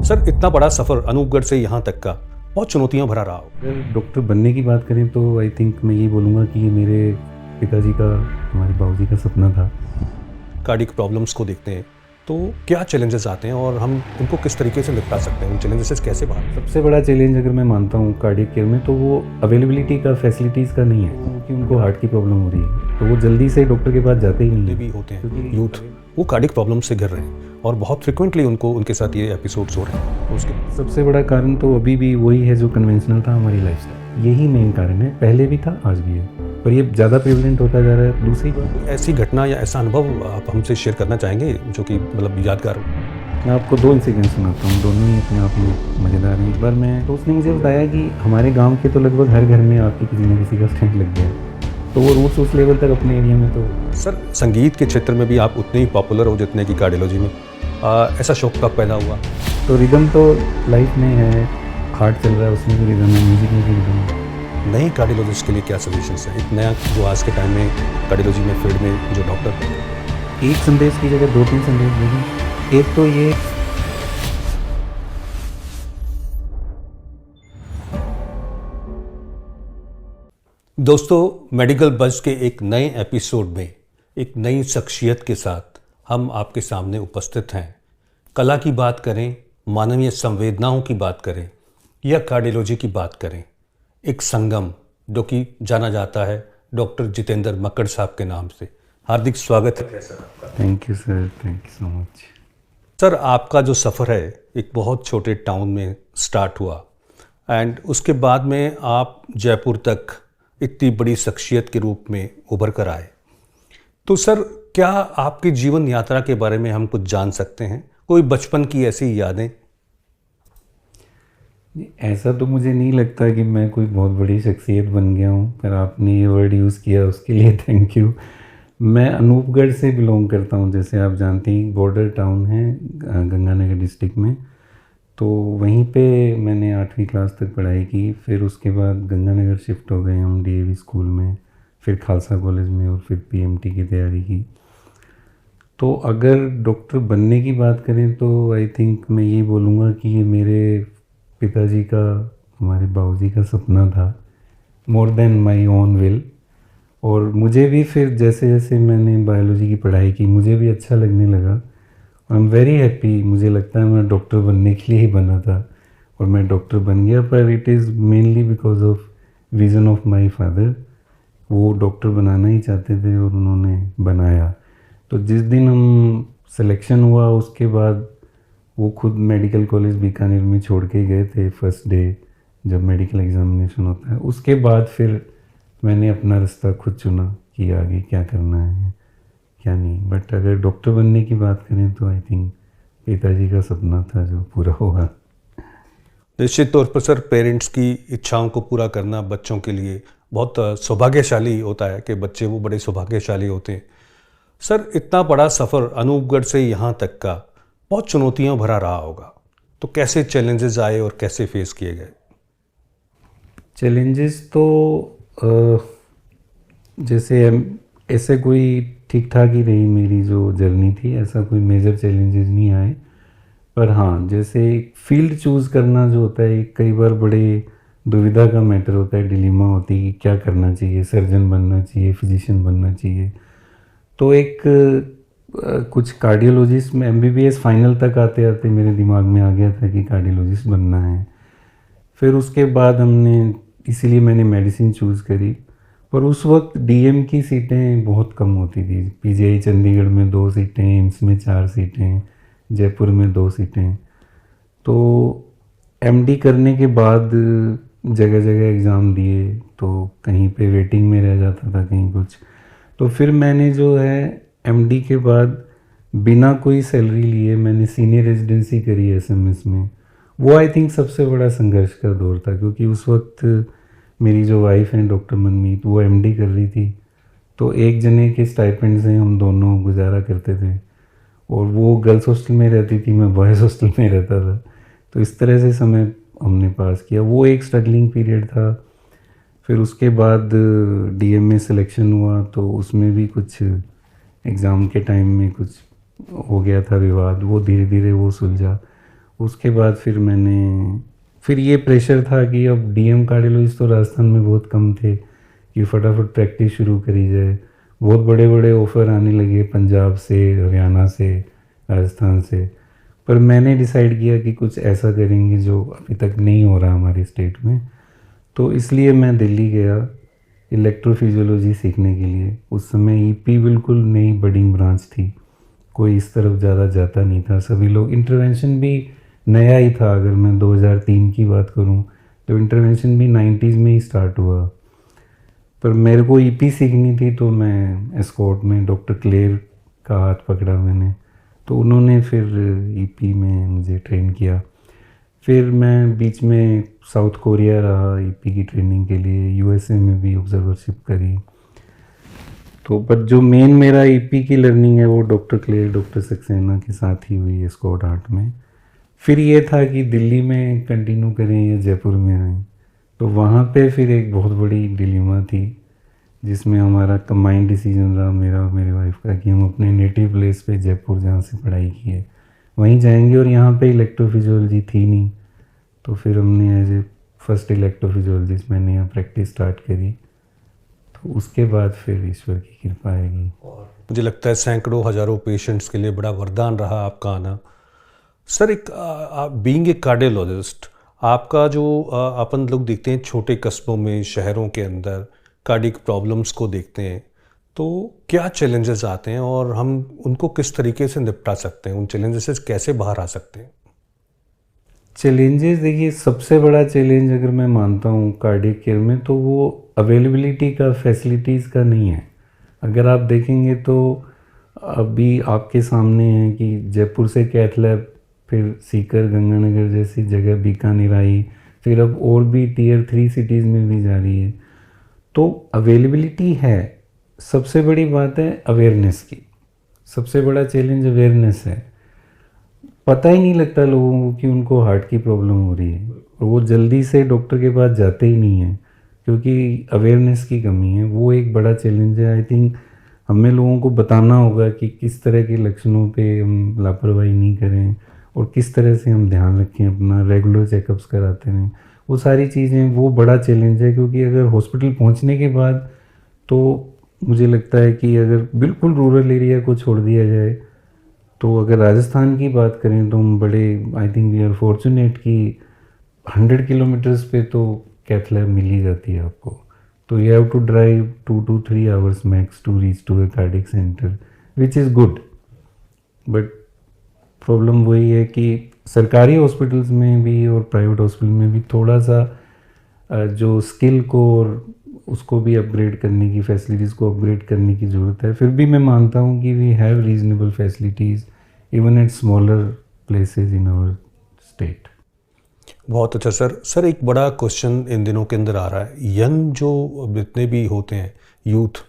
Sir, इतना बड़ा सफ़र अनूपगढ़ से यहाँ तक का बहुत चुनौतियाँ भरा रहा हो। अगर डॉक्टर बनने की बात करें तो आई थिंक मैं ये बोलूँगा कि ये मेरे पिताजी का, हमारे बाबूजी का सपना था। कार्डियक प्रॉब्लम्स को देखते हैं तो क्या चैलेंजेस आते हैं और हम उनको किस तरीके से निपटा सकते हैं, उन चैलेंजेस से कैसे बाहर। सबसे बड़ा चैलेंज अगर मैं मानता हूँ कार्डियक केयर में तो वो अवेलेबिलिटी का, फैसिलिटीज़ का नहीं है, क्योंकि उनको हार्ट की प्रॉब्लम हो रही है तो वो जल्दी से डॉक्टर के पास जाते ही नहीं जितने है। भी होते हैं क्योंकि यूथ, वो कार्डियक प्रॉब्लम से घिर रहे हैं और बहुत फ्रिक्वेंटली उनके साथ ये एपिसोड्स हो रहे हैं। तो उसके सबसे बड़ा कारण तो अभी भी वही है जो कन्वेंशनल था हमारी लाइफस्टाइल, यही मेन कारण है। पहले भी था, आज भी है, पर ये ज़्यादा प्रेवलेंट होता जा रहा है। दूसरी बात, ऐसी घटना या ऐसा अनुभव आप हमसे शेयर करना चाहेंगे जो कि मतलब यादगार हो। मैं आपको 2 इंसिडेंट सुनाता हूँ, दोनों ही अपने आप में मज़ेदार हैं। एक बार मैं तो उसने मुझे बताया कि हमारे गांव के तो लगभग हर घर में आपके किसी न किसी का स्टेंट लग गया है, तो वो रूट्स उस लेवल तक अपने एरिया में। तो सर, संगीत के क्षेत्र में भी आप उतने ही पॉपुलर हो जितने कि कार्डियोलॉजी में। ऐसा शौक कब पैदा हुआ? तो रिदम तो लाइफ में है, हार्ट चल रहा है उसमें भी रिदम है, म्यूज़िक में भी रिदम है। नए कार्डियोलॉजिस्ट के लिए क्या सजेशंस है? एक नया जो आज के टाइम में कार्डियोलॉजी में फील्ड में जो डॉक्टर, एक संदेश की जगह 2-3 संदेश देंगे। एक तो ये, दोस्तों, मेडिकल बज़ के एक नए एपिसोड में एक नई शख्सियत के साथ हम आपके सामने उपस्थित हैं। कला की बात करें, मानवीय संवेदनाओं की बात करें या कार्डियोलॉजी की बात करें, एक संगम जो कि जाना जाता है डॉक्टर जितेंद्र मक्कड़ साहब के नाम से। हार्दिक स्वागत है सर आपका। Thank you sir, thank you so much. Sir, आपका जो सफ़र है एक बहुत छोटे टाउन में स्टार्ट हुआ एंड उसके बाद में आप जयपुर तक इतनी बड़ी शख्सियत के रूप में उभर कर आए। तो सर, क्या आपकी जीवन यात्रा के बारे में हम कुछ जान सकते हैं? कोई बचपन की ऐसी यादें? ऐसा तो मुझे नहीं लगता कि मैं कोई बहुत बड़ी शख्सियत बन गया हूँ, पर आपने ये वर्ड यूज़ किया उसके लिए थैंक यू। मैं अनूपगढ़ से बिलोंग करता हूँ, जैसे आप जानते हैं बॉर्डर टाउन है गंगानगर डिस्ट्रिक्ट में। तो वहीं पे मैंने 8वीं क्लास तक पढ़ाई की, फिर उसके बाद गंगानगर शिफ्ट हो गए हम डीएवी स्कूल में, फिर खालसा कॉलेज में और फिर पीएमटी की तैयारी की। तो अगर डॉक्टर बनने की बात करें तो आई थिंक मैं ये बोलूँगा कि ये मेरे पिताजी का, हमारे बाबूजी का सपना था, more than my own will. और मुझे भी फिर जैसे जैसे मैंने बायोलॉजी की पढ़ाई की मुझे भी अच्छा लगने लगा। आई एम वेरी हैप्पी, मुझे लगता है मैं डॉक्टर बनने के लिए ही बना था और मैं डॉक्टर बन गया। पर it is mainly because of vision of my father. वो डॉक्टर बनाना ही चाहते थे और उन्होंने बनाया। तो जिस दिन हम सिलेक्शन हुआ उसके बाद वो खुद मेडिकल कॉलेज बीकानेर में छोड़ के गए थे फर्स्ट डे जब मेडिकल एग्जामिनेशन होता है। उसके बाद फिर मैंने अपना रास्ता खुद चुना कि आगे क्या करना है क्या नहीं। बट अगर डॉक्टर बनने की बात करें तो आई थिंक पिताजी का सपना था जो पूरा होगा। निश्चित तौर पर सर, पेरेंट्स की इच्छाओं को पूरा करना बच्चों के लिए बहुत सौभाग्यशाली होता है कि बच्चे वो बड़े सौभाग्यशाली होते हैं। सर, इतना बड़ा सफ़र अनूपगढ़ से यहाँ तक का बहुत चुनौतियाँ भरा रहा होगा, तो कैसे चैलेंजेस आए और कैसे फेस किए गए? चैलेंजेस तो जैसे ऐसे कोई ठीक ठाक ही रही मेरी जो जर्नी थी, ऐसा कोई मेजर चैलेंजेस नहीं आए। पर हाँ, जैसे फील्ड चूज़ करना जो होता है कई बार बड़े दुविधा का मैटर होता है, डिलीमा होती है कि क्या करना चाहिए, सर्जन बनना चाहिए, फिजिशियन बनना चाहिए। तो एक कुछ कार्डियोलॉजिस्ट में एमबीबीएस फाइनल तक आते आते मेरे दिमाग में आ गया था कि कार्डियोलॉजिस्ट बनना है। फिर उसके बाद इसीलिए मैंने मेडिसिन चूज़ करी। पर उस वक्त डीएम की सीटें बहुत कम होती थी। पीजीआई चंडीगढ़ में 2 सीटें, एम्स में 4 सीटें, जयपुर में 2 सीटें। तो एमडी करने के बाद जगह जगह एग्ज़ाम दिए तो कहीं पे वेटिंग में रह जाता था, कहीं कुछ। तो फिर मैंने जो है एमडी के बाद बिना कोई सैलरी लिए मैंने सीनियर रेजिडेंसी करी एसएमएस में। वो आई थिंक सबसे बड़ा संघर्ष का दौर था, क्योंकि उस वक्त मेरी जो वाइफ हैं डॉक्टर मनमीत, वो एमडी कर रही थी। तो एक जने के स्टाइपेंड से हम दोनों गुजारा करते थे और वो गर्ल्स हॉस्टल में रहती थी, मैं बॉयज़ हॉस्टल में रहता था। तो इस तरह से समय हमने पास किया। वो एक स्ट्रगलिंग पीरियड था। फिर उसके बाद डीएम में सिलेक्शन हुआ तो उसमें भी कुछ एग्ज़ाम के टाइम में कुछ हो गया था विवाद, वो धीरे धीरे वो सुलझा। उसके बाद फिर ये प्रेशर था कि अब डीएम कार्डियोलॉजिस्ट तो राजस्थान में बहुत कम थे कि फटाफट प्रैक्टिस शुरू करी जाए। बहुत बड़े बड़े ऑफ़र आने लगे पंजाब से, हरियाणा से, राजस्थान से। पर मैंने डिसाइड किया कि कुछ ऐसा करेंगे जो अभी तक नहीं हो रहा हमारे स्टेट में। तो इसलिए मैं दिल्ली गया इलेक्ट्रोफिजियोलॉजी सीखने के लिए। उस समय ईपी बिल्कुल नई बडिंग ब्रांच थी, कोई इस तरफ ज़्यादा जाता नहीं था। सभी लोग, इंटरवेंशन भी नया ही था। अगर मैं 2003 की बात करूं तो इंटरवेंशन भी 90s में ही स्टार्ट हुआ। पर मेरे को ईपी सीखनी थी तो मैं एस्कॉर्ट में डॉक्टर क्लेयर का हाथ पकड़ा मैंने, तो उन्होंने फिर ईपी में मुझे ट्रेन किया। फिर मैं बीच में साउथ कोरिया रहा ईपी की ट्रेनिंग के लिए, यूएसए में भी ऑब्जर्वरशिप करी। तो पर जो मेन मेरा ईपी की लर्निंग है वो डॉक्टर क्लेयर, डॉक्टर सक्सेना के साथ ही हुई है स्कॉट आर्ट में। फिर ये था कि दिल्ली में कंटिन्यू करें या जयपुर में आएँ। तो वहाँ पे फिर एक बहुत बड़ी डिलीमा थी जिसमें हमारा कंबाइंड डिसीजन रहा मेरा और मेरी वाइफ का कि हम अपने नेटिव प्लेस पे जयपुर जहाँ से पढ़ाई की है वहीं जाएंगे। और यहाँ पे इलेक्ट्रोफिजियोलॉजी थी नहीं, तो फिर हमने एज ए फर्स्ट इलेक्ट्रोफिजियोलॉजिस्ट मैंने यहाँ प्रैक्टिस स्टार्ट करी। तो उसके बाद फिर ईश्वर की कृपा आएगी। और मुझे लगता है सैकड़ों हज़ारों पेशेंट्स के लिए बड़ा वरदान रहा आपका आना। सर, एक बीइंग ए कार्डियोलॉजिस्ट, आपका जो अपन लोग देखते हैं छोटे कस्बों में, शहरों के अंदर कार्डिक प्रॉब्लम्स को देखते हैं, तो क्या चैलेंजेस आते हैं और हम उनको किस तरीके से निपटा सकते हैं? उन चैलेंजेस से कैसे बाहर आ सकते हैं? चैलेंजेस, देखिए सबसे बड़ा चैलेंज अगर मैं मानता हूँ कार्डियक केयर में तो वो अवेलेबिलिटी का, फैसिलिटीज़ का नहीं है। अगर आप देखेंगे तो अभी आपके सामने है कि जयपुर से कैथ लैब, फिर सीकर, गंगानगर जैसी जगह, बीकानेर आई, फिर अब और भी टीयर 3 सिटीज़ में भी जा रही है। तो अवेलेबिलिटी है। सबसे बड़ी बात है अवेयरनेस की। सबसे बड़ा चैलेंज अवेयरनेस है। पता ही नहीं लगता लोगों को कि उनको हार्ट की प्रॉब्लम हो रही है और वो जल्दी से डॉक्टर के पास जाते ही नहीं हैं क्योंकि अवेयरनेस की कमी है। वो एक बड़ा चैलेंज है। आई थिंक हमें लोगों को बताना होगा कि किस तरह के लक्षणों पे हम लापरवाही नहीं करें और किस तरह से हम ध्यान रखें, अपना रेगुलर चेकअप्स कराते रहें। वो सारी चीज़ें, वो बड़ा चैलेंज है क्योंकि अगर हॉस्पिटल पहुंचने के बाद तो मुझे लगता है कि अगर बिल्कुल रूरल एरिया को छोड़ दिया जाए तो अगर राजस्थान की बात करें तो हम बड़े, I think we are fortunate कि 100 किलोमीटर्स पे तो कैथ लैब मिल ही जाती है आपको। तो you have to drive 2 to 3 hours max to reach to a cardiac centre, which is good. But problem वही है कि सरकारी हॉस्पिटल्स में भी और प्राइवेट हॉस्पिटल में भी थोड़ा सा जो स्किल को और उसको भी अपग्रेड करने की, फैसिलिटीज़ को अपग्रेड करने की ज़रूरत है। फिर भी मैं मानता हूँ कि we have reasonable facilities even at smaller places in our state. बहुत अच्छा सर, एक बड़ा क्वेश्चन इन दिनों के अंदर आ रहा है। यंग जो जितने भी होते हैं यूथ,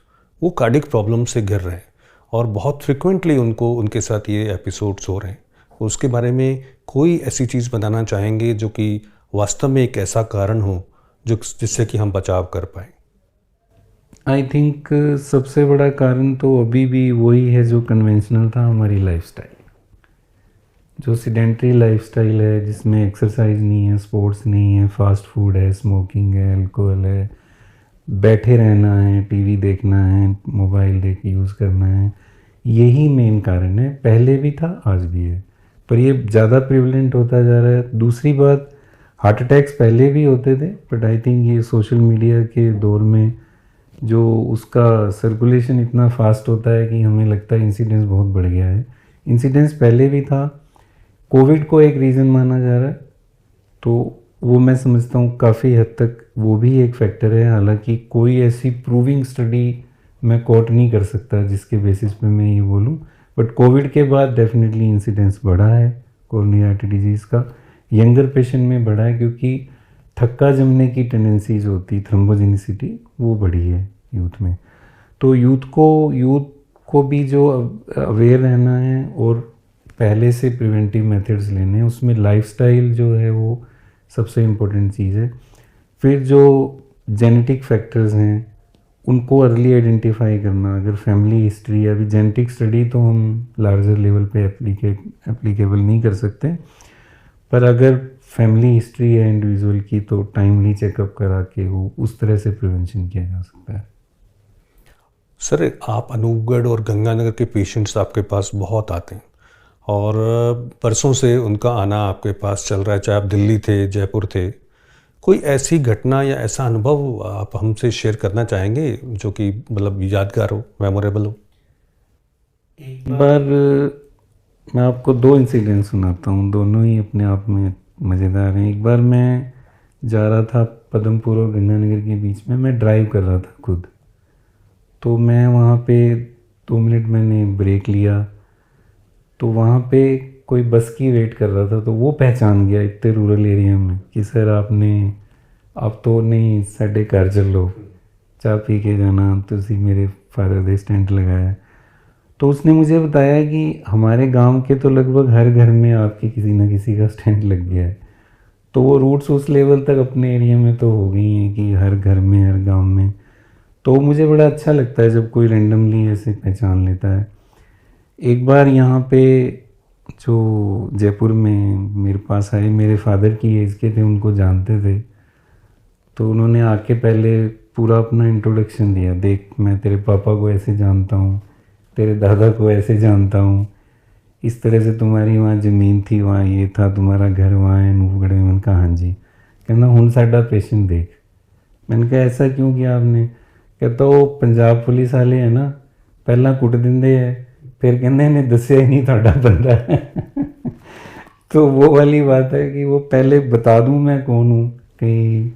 वो कार्डिक प्रॉब्लम से घिर रहे हैं और बहुत फ्रिक्वेंटली उनके साथ ये एपिसोड्स हो रहे हैं। उसके बारे में कोई ऐसी चीज़ बताना चाहेंगे जो कि वास्तव में एक ऐसा कारण हो जिससे कि हम बचाव कर पाएँ? आई थिंक सबसे बड़ा कारण तो अभी भी वही है जो कन्वेंशनल था, हमारी लाइफस्टाइल। जो सीडेंटरी लाइफस्टाइल है जिसमें एक्सरसाइज नहीं है, स्पोर्ट्स नहीं है, फास्ट फूड है, स्मोकिंग है, अल्कोहल है, बैठे रहना है, टीवी देखना है, मोबाइल देख यूज़ करना है, यही मेन कारण है। पहले भी था, आज भी है, पर ये ज़्यादा प्रिवलेंट होता जा रहा है। दूसरी बात, हार्ट अटैक्स पहले भी होते थे, बट आई थिंक ये सोशल मीडिया के दौर में जो उसका सर्कुलेशन इतना फास्ट होता है कि हमें लगता है इंसिडेंस बहुत बढ़ गया है। इंसिडेंस पहले भी था, कोविड को एक रीज़न माना जा रहा है, तो वो मैं समझता हूँ काफ़ी हद तक वो भी एक फैक्टर है। हालांकि कोई ऐसी प्रूविंग स्टडी मैं कोट नहीं कर सकता जिसके बेसिस पे मैं ये बोलूँ, बट कोविड के बाद डेफिनेटली इंसिडेंस बढ़ा है कोरोनरी आर्टरी डिजीज़ का। यंगर पेशेंट में बढ़ा है क्योंकि थक्का जमने की टेंडेंसी जो होती है, थ्रोम्बोजेनिसिटी, वो बढ़ी है यूथ में। तो यूथ को भी जो अवेयर रहना है और पहले से प्रिवेंटिव मेथड्स लेने हैं, उसमें लाइफस्टाइल जो है वो सबसे इम्पोर्टेंट चीज़ है। फिर जो जेनेटिक फैक्टर्स हैं उनको अर्ली आइडेंटिफाई करना। अगर फैमिली हिस्ट्री, अभी जेनेटिक स्टडी तो हम लार्जर लेवल पे एप्लीकेबल नहीं कर सकते, पर अगर फैमिली हिस्ट्री है इंडिविजुअल की तो टाइमली चेकअप करा के वो उस तरह से प्रिवेंशन किया जा सकता है। सर, आप अनूपगढ़ और गंगानगर के पेशेंट्स आपके पास बहुत आते हैं और बरसों से उनका आना आपके पास चल रहा है, चाहे आप दिल्ली थे, जयपुर थे। कोई ऐसी घटना या ऐसा अनुभव आप हमसे शेयर करना चाहेंगे जो कि मतलब यादगार हो, मेमोरेबल हो? एक बार मैं आपको 2 इंसिडेंट सुनाता हूँ, दोनों ही अपने आप में मज़ेदार हैं। एक बार मैं जा रहा था पदमपुर और गंगानगर के बीच में, मैं ड्राइव कर रहा था खुद। तो मैं वहाँ पे 2 मिनट मैंने ब्रेक लिया, तो वहाँ पे कोई बस की वेट कर रहा था, तो वो पहचान गया इतने रूरल एरिया में कि सर आप तो नहीं साढ़े घर चलो, चाय पी के जाना, तुसी मेरे फादर दे स्टैंड लगाया। तो उसने मुझे बताया कि हमारे गांव के तो लगभग हर घर में आपके किसी ना किसी का स्टैंड लग गया है। तो वो रूट्स उस लेवल तक अपने एरिया में तो हो गई हैं कि हर घर में, हर गांव में। तो मुझे बड़ा अच्छा लगता है जब कोई रैंडमली ऐसे पहचान लेता है। एक बार यहाँ पे जो जयपुर में मेरे पास आए, मेरे फादर की एज के थे, उनको जानते थे। तो उन्होंने आके पहले पूरा अपना इंट्रोडक्शन दिया, देख मैं तेरे पापा को ऐसे जानता हूँ, तेरे दादा को ऐसे जानता हूँ, इस तरह से तुम्हारी वहाँ ज़मीन थी, वहाँ ये था, तुम्हारा घर वहाँ है अनूपगढ़ में। मैंने कहा हाँ जी। कहना हुण साडा पेशेंट देख। मैंने कहा ऐसा क्यों किया आपने? कहता वो पंजाब पुलिस वाले है ना, पहला कुट देंगे है, फिर कहते इन्हें दसिया ही नहीं थाड़ा बंदा। तो वो वाली बात है कि वो पहले बता दूँ मैं कौन हूँ कहीं।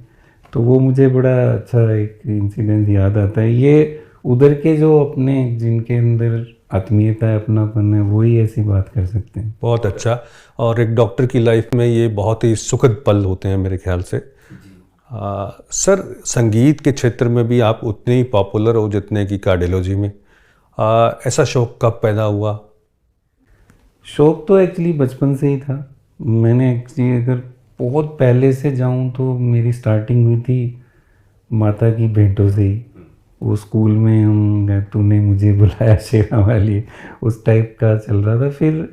तो वो मुझे बड़ा अच्छा एक इंसिडेंट याद आता है। ये उधर के जो अपने जिनके अंदर आत्मीयता है, अपनापन है, वही ऐसी बात कर सकते हैं। बहुत अच्छा। और एक डॉक्टर की लाइफ में ये बहुत ही सुखद पल होते हैं मेरे ख्याल से। सर, संगीत के क्षेत्र में भी आप उतने ही पॉपुलर हो जितने की कार्डियोलॉजी में। ऐसा शौक कब पैदा हुआ? शौक तो एक्चुअली बचपन से ही था। मैंने एक्चुअली अगर बहुत पहले से जाऊं तो मेरी स्टार्टिंग हुई थी माता की भेंटों से ही। वो स्कूल में हम गए, तूने मुझे बुलाया शेरा वाली, उस टाइप का चल रहा था। फिर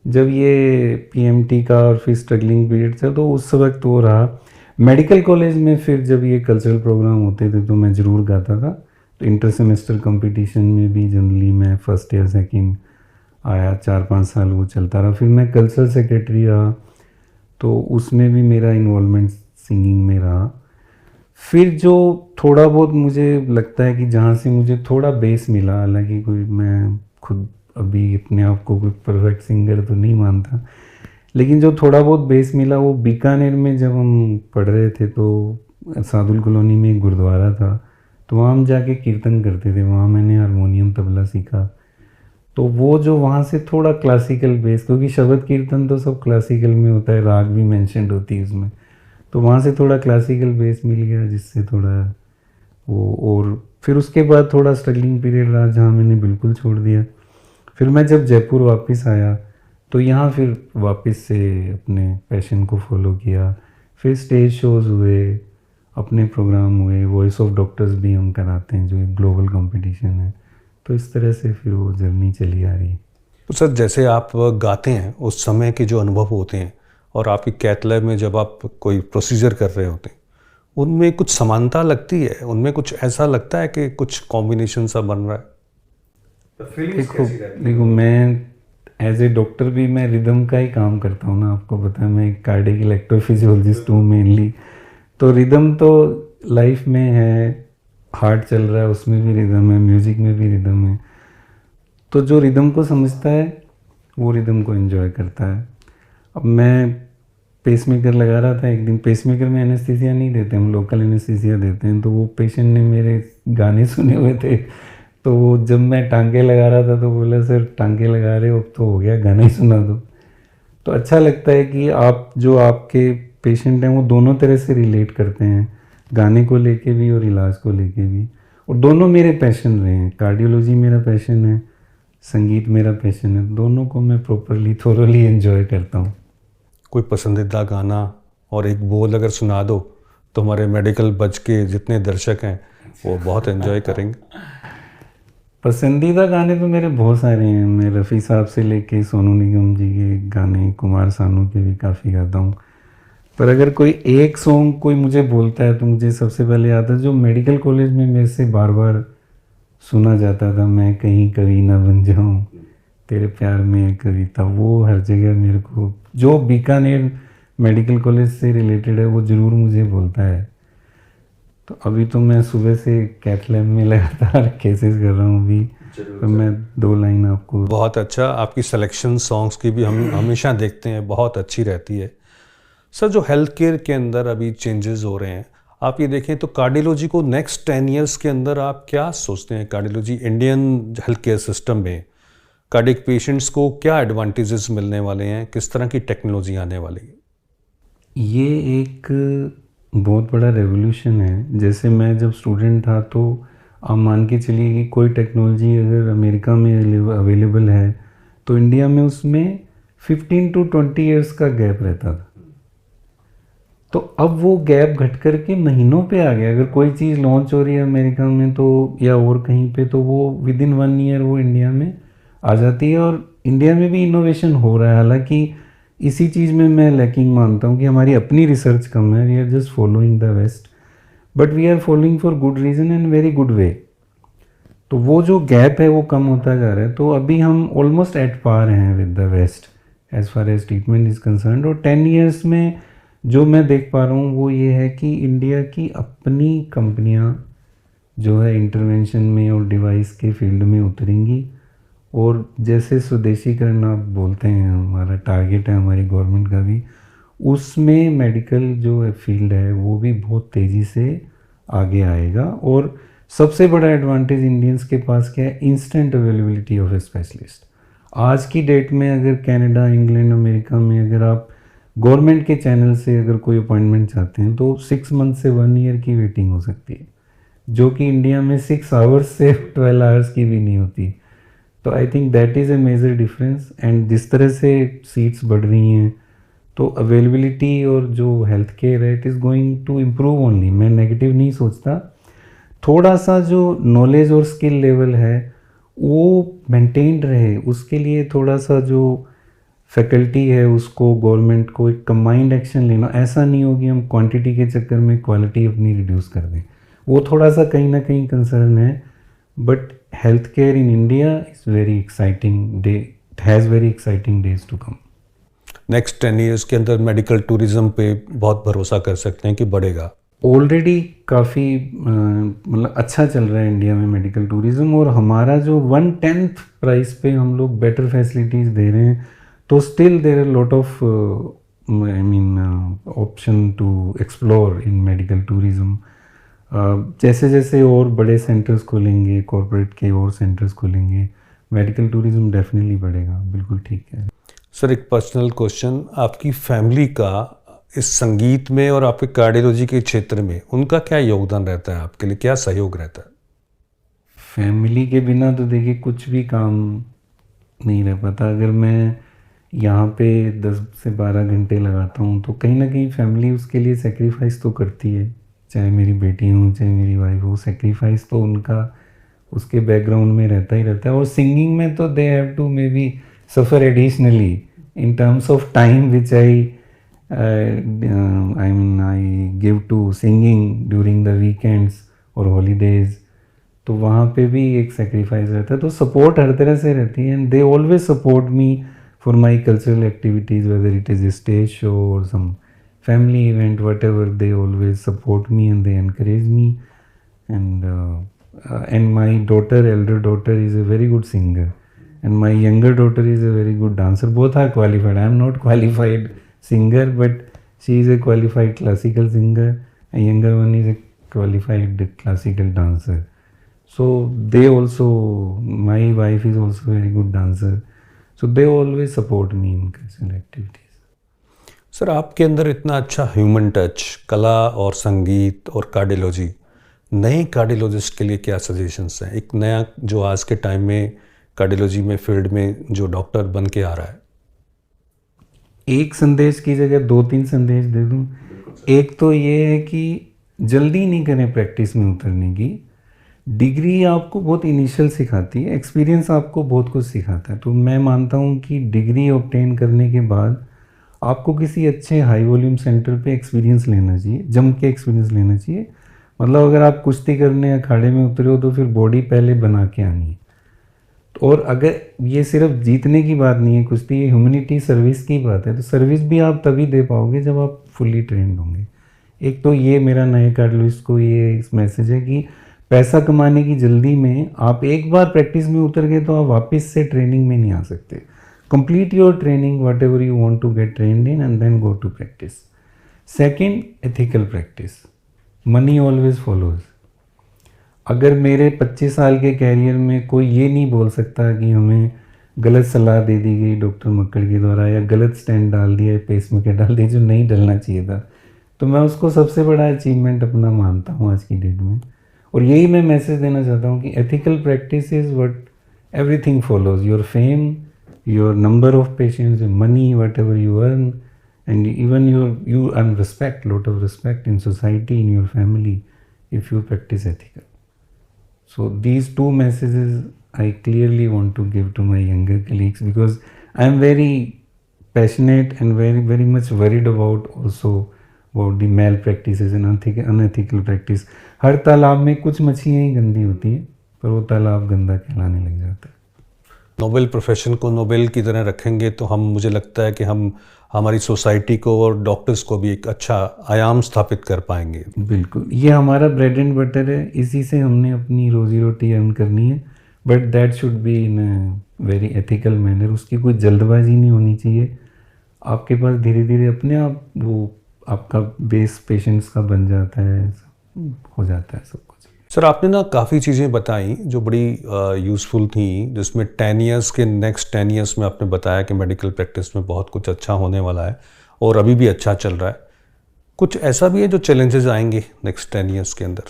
जब ये पीएमटी का और फिर स्ट्रगलिंग पीरियड था तो उस वक्त वो रहा। मेडिकल कॉलेज में फिर जब ये कल्चरल प्रोग्राम होते थे तो मैं ज़रूर गाता था। तो इंटर सेमेस्टर कंपटीशन में भी जनरली मैं फर्स्ट या सेकंड आया, 4-5 साल वो चलता रहा। फिर मैं कल्चरल सेक्रेटरी रहा, तो उसमें भी मेरा इन्वॉल्वमेंट सिंगिंग में रहा। फिर जो थोड़ा बहुत मुझे लगता है कि जहाँ से मुझे थोड़ा बेस मिला, हालांकि कोई मैं खुद अभी अपने आप को कोई परफेक्ट सिंगर तो नहीं मानता, लेकिन जो थोड़ा बहुत बेस मिला वो बीकानेर में जब हम पढ़ रहे थे तो सादुल कॉलोनी में एक गुरुद्वारा था, तो वहाँ हम जाके कीर्तन करते थे। वहाँ मैंने हारमोनियम तबला सीखा। तो वो जो वहाँ से थोड़ा क्लासिकल बेस, क्योंकि शब्द कीर्तन तो सब क्लासिकल में होता है, राग भी मेंशन्ड होती है उसमें, तो वहाँ से थोड़ा क्लासिकल बेस मिल गया जिससे थोड़ा वो। और फिर उसके बाद थोड़ा स्ट्रगलिंग पीरियड रहा जहाँ मैंने बिल्कुल छोड़ दिया। फिर मैं जब जयपुर वापस आया तो यहाँ फिर वापस से अपने पैशन को फॉलो किया। फिर स्टेज शोज़ हुए, अपने प्रोग्राम हुए, वॉइस ऑफ डॉक्टर्स भी हम कराते हैं जो एक ग्लोबल कंपटीशन है। तो इस तरह से फिर वो जर्नी चली आ रही है। तो सर, जैसे आप गाते हैं उस समय के जो अनुभव होते हैं और आपकी कैथ लैब में जब आप कोई प्रोसीजर कर रहे होते हैं, उनमें कुछ समानता लगती है? उनमें कुछ ऐसा लगता है कि कुछ कॉम्बिनेशन सा बन रहा है? देखो मैं एज ए डॉक्टर भी मैं रिदम का ही काम करता हूँ ना, आपको पता है मैं कार्डियक इलेक्ट्रोफिजियोलॉजिस्ट हूँ मेनली। तो रिदम तो लाइफ में है, हार्ट चल रहा है उसमें भी रिदम है, म्यूज़िक में भी रिदम है। तो जो रिदम को समझता है वो रिदम को एंजॉय करता है। अब मैं पेसमेकर लगा रहा था एक दिन, पेसमेकर में एनेस्थीसिया नहीं देते, हम लोकल एनेस्थीसिया देते हैं। तो वो पेशेंट ने मेरे गाने सुने हुए थे, तो वो जब मैं टांके लगा रहा था तो बोला सर टांके लगा रहे हो, अब तो हो गया, गाना ही सुना दो। तो अच्छा लगता है कि आप जो आपके पेशेंट हैं वो दोनों तरह से रिलेट करते हैं, गाने को लेके भी और इलाज को लेके भी। और दोनों मेरे पैशन रहे हैं, कार्डियोलॉजी मेरा पैशन है, संगीत मेरा पैशन है। दोनों को मैं प्रॉपरली थोरली एंजॉय करता हूँ। कोई पसंदीदा गाना और एक बोल अगर सुना दो तो हमारे मेडिकल बज के जितने दर्शक हैं वो बहुत एंजॉय करेंगे। पसंदीदा गाने तो मेरे बहुत सारे हैं। मैं रफ़ी साहब से लेके सोनू निगम जी के गाने, कुमार सानू के भी काफ़ी गाता हूँ। पर अगर कोई एक सॉन्ग कोई मुझे बोलता है तो मुझे सबसे पहले याद है जो मेडिकल कॉलेज में मेरे से बार बार सुना जाता था, मैं कहीं कवि ना बन जाऊँ, तेरे प्यार में एक कविता। वो हर जगह मेरे को, जो बीकानेर मेडिकल कॉलेज से रिलेटेड है, वो ज़रूर मुझे बोलता है। तो अभी तो मैं सुबह से कैथ लैब में लगातार केसेस कर रहा हूँ अभी, तो मैं 2 लाइन आपको। बहुत अच्छा, आपकी सिलेक्शन सॉन्ग्स की भी हम हमेशा देखते हैं, बहुत अच्छी रहती है। सर, जो हेल्थ केयर के अंदर अभी चेंजेस हो रहे हैं, आप ये देखें तो कार्डियोलॉजी को नेक्स्ट 10 इयर्स के अंदर आप क्या सोचते हैं? Cardiology Indian health care system में कार्डियक पेशेंट्स को क्या एडवांटेजेस मिलने वाले हैं? किस तरह की टेक्नोलॉजी आने वाली है? ये एक बहुत बड़ा रेवोल्यूशन है। जैसे मैं जब स्टूडेंट था तो आप मान के चलिए कि कोई टेक्नोलॉजी अगर अमेरिका में अवेलेबल है तो इंडिया में उसमें 15 to 20 इयर्स का गैप रहता था। तो अब वो गैप घट कर के महीनों पे आ गया। अगर कोई चीज़ लॉन्च हो रही है अमेरिका में तो या और कहीं पे, तो वो विद इन 1 ईयर वो इंडिया में आ जाती है। और इंडिया में भी इनोवेशन हो रहा है। हालांकि इसी चीज़ में मैं लैकिंग मानता हूँ कि हमारी अपनी रिसर्च कम है। We are just following the west, but we are following for good reason and very good way. तो वो जो गैप है वो कम होता जा रहा है। तो अभी हम ऑलमोस्ट एट पार हैं with the west as far as treatment is concern. और 10 ईयर्स में जो मैं देख पा रहा हूँ वो ये है कि इंडिया की अपनी कंपनियाँ जो है इंटरवेंशन में और डिवाइस के फील्ड में उतरेंगी। और जैसे स्वदेशीकरण आप बोलते हैं, हमारा टारगेट है, हमारी गवर्नमेंट का भी, उसमें मेडिकल जो फील्ड है वो भी बहुत तेज़ी से आगे आएगा। और सबसे बड़ा एडवांटेज इंडियंस के पास क्या है? Instant availability of A specialist. आज की डेट में अगर कनाडा, इंग्लैंड, अमेरिका में अगर आप गवर्नमेंट के चैनल से अगर कोई अपॉइंटमेंट चाहते हैं तो 6 मंथ से 1 ईयर की वेटिंग हो सकती है, जो कि इंडिया में 6 आवर्स से 12 आवर्स की भी नहीं होती। तो I think that is a major difference. And जिस तरह से सीट्स बढ़ रही हैं तो अवेलेबिलिटी और जो हेल्थ केयर है it is going to improve only. मैं नेगेटिव नहीं सोचता। थोड़ा सा जो नॉलेज और स्किल लेवल है वो मेंटेन्ड रहे, उसके लिए थोड़ा सा जो फैकल्टी है उसको गवर्नमेंट को एक कंबाइंड एक्शन लेना। ऐसा नहीं हो कि हम क्वांटिटी के चक्कर में क्वालिटी अपनी रिड्यूस कर दें। वो थोड़ा सा कहीं ना कहीं कंसर्न है। But health care in India is very exciting day, it has very exciting days to come. Next 10 years के अंदर मेडिकल टूरिज्म पे बहुत भरोसा कर सकते हैं कि बढ़ेगा? ऑलरेडी काफ़ी मतलब अच्छा चल रहा है इंडिया में मेडिकल टूरिज़्म। और हमारा जो 1/10 प्राइस पे हम लोग बेटर फैसिलिटीज़ दे रहे हैं, तो still there are lot of I mean option to explore in medical tourism. जैसे जैसे और बड़े सेंटर्स खुलेंगे, कॉरपोरेट के और सेंटर्स खुलेंगे, मेडिकल टूरिज़्म डेफिनेटली बढ़ेगा। बिल्कुल ठीक है सर, एक पर्सनल क्वेश्चन, आपकी फैमिली का इस संगीत में और आपके कार्डियोलॉजी के क्षेत्र में उनका क्या योगदान रहता है? आपके लिए क्या सहयोग रहता है? फैमिली के बिना तो देखिए कुछ भी काम नहीं रह पाता। अगर मैं यहाँ पे 10 से 12 घंटे लगाता हूँ तो कहीं ना कहीं फैमिली उसके लिए सेक्रीफाइस तो करती है। चाहे मेरी बेटी हो, चाहे मेरी वाइफ हो, सेक्रीफाइस तो उनका उसके बैकग्राउंड में रहता ही रहता है। और सिंगिंग में तो they have to maybe suffer additionally in terms of time which I mean I give to singing during the weekends और हॉलीडेज़। तो वहाँ पे भी एक सेक्रीफाइस रहता है। तो सपोर्ट हर तरह से रहती है and they always support me for my cultural activities, whether it is a stage show और some family event, whatever, they always support me and they encourage me. And my daughter, elder daughter, is a very good singer, and my younger daughter is a very good dancer. Both are qualified. I am not qualified singer, but she is a qualified classical singer. A younger one is a qualified classical dancer. So they also, my wife is also a very good dancer. So they always support me in cultural activities. Sir, आपके अंदर इतना अच्छा human touch, कला और संगीत और cardiology, नए cardiologist के लिए क्या सजेशंस हैं? एक नया जो आज के टाइम में कार्डियोलॉजी में फील्ड में जो डॉक्टर बन के आ रहा है। एक संदेश की जगह 2-3 संदेश दे दूं। एक तो ये है कि जल्दी नहीं करें प्रैक्टिस में उतरने की। डिग्री आपको बहुत इनिशियल सिखाती है, एक्सपीरियंस आपको बहुत कुछ सिखाता है। तो मैं मानता हूँ कि डिग्री ऑब्टेन करने के बाद आपको किसी अच्छे हाई वॉल्यूम सेंटर पे एक्सपीरियंस लेना चाहिए, जम के एक्सपीरियंस लेना चाहिए। मतलब अगर आप कुश्ती करने अखाड़े में उतरे हो तो फिर बॉडी पहले बना के आनी है। और अगर ये सिर्फ जीतने की बात नहीं है कुश्ती, ये ह्यूमैनिटी सर्विस की बात है। तो सर्विस भी आप तभी दे पाओगे जब आप फुल्ली ट्रेंड होंगे। एक तो ये मेरा नए कार्डियोलॉजिस्ट को ये मैसेज है कि पैसा कमाने की जल्दी में आप एक बार प्रैक्टिस में उतर गए तो आप वापस से ट्रेनिंग में नहीं आ सकते। Complete your training whatever you want to get trained in and then go to practice. Second, ethical practice. Money always follows. अगर मेरे 25 साल के कैरियर में कोई ये नहीं बोल सकता कि हमें गलत सलाह दे दी गई डॉक्टर मक्कड़ के द्वारा या गलत स्टेंट डाल दिया, पेसमेकर डाल दिया जो नहीं डलना चाहिए था, तो मैं उसको सबसे बड़ा अचीवमेंट अपना मानता हूँ आज की डेट में। और यही मैं मैसेज देना चाहता हूँ कि ethical practice is what everything follows, your fame, your number of patients, money, what ever you earn, and even you earn respect, lot of respect in society, in your family, if you practice ethical. So these two messages I clearly want to give to my younger colleagues, because I am very passionate and very much worried about also about the malpractices and unethical practice. हर तालाब में कुछ मछलियाँ ही गंदी होती हैं, पर वो तालाब गंदा कहलाने लग जाता है। नोबेल प्रोफेशन को नोबेल की तरह रखेंगे तो हम, मुझे लगता है कि हम हमारी सोसाइटी को और डॉक्टर्स को भी एक अच्छा आयाम स्थापित कर पाएंगे। बिल्कुल, ये हमारा ब्रेड एंड बटर है, इसी से हमने अपनी रोजी रोटी अर्न करनी है, but that should be in a very ethical manner. उसकी कोई जल्दबाजी नहीं होनी चाहिए। आपके पास धीरे धीरे अपने आप वो आपका बेस पेशेंट्स का बन जाता है, हो जाता है सब कुछ। सर, आपने ना काफ़ी चीज़ें बताई जो बड़ी यूज़फुल थी, जिसमें 10 ईयर्स के नेक्स्ट 10 ईयर्स में आपने बताया कि मेडिकल प्रैक्टिस में बहुत कुछ अच्छा होने वाला है और अभी भी अच्छा चल रहा है। कुछ ऐसा भी है जो चैलेंजेस आएंगे नेक्स्ट 10 ईयर्स के अंदर?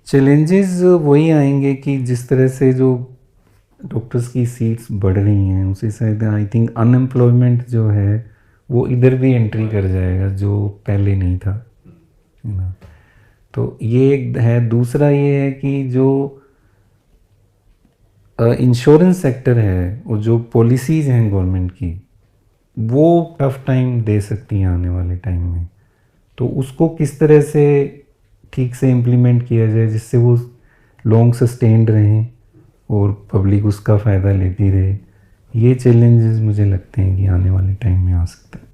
चैलेंजेस वही आएंगे कि जिस तरह से जो डॉक्टर्स की सीट्स बढ़ रही हैं उसी से आई थिंक अनएम्प्लॉयमेंट जो है वो इधर भी एंट्री कर जाएगा जो पहले नहीं था, है ना। तो ये एक है। दूसरा ये है कि जो इंश्योरेंस सेक्टर है और जो पॉलिसीज़ हैं गवर्नमेंट की, वो टफ टाइम दे सकती हैं आने वाले टाइम में। तो उसको किस तरह से ठीक से इम्प्लीमेंट किया जाए जिससे वो लॉन्ग सस्टेन्ड रहें और पब्लिक उसका फ़ायदा लेती रहे, ये चैलेंजेस मुझे लगते हैं कि आने वाले टाइम में आ सकते हैं।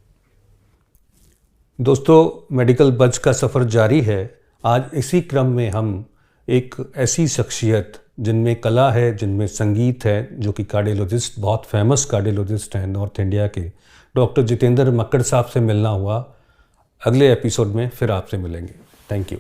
दोस्तों, मेडिकल बज का सफ़र जारी है। आज इसी क्रम में हम एक ऐसी शख्सियत जिनमें कला है, जिनमें संगीत है, जो कि कार्डियोलॉजिस्ट, बहुत फेमस कार्डियोलॉजिस्ट हैं नॉर्थ इंडिया के, डॉक्टर जितेंद्र मक्कड़ साहब से मिलना हुआ। अगले एपिसोड में फिर आपसे मिलेंगे। Thank you.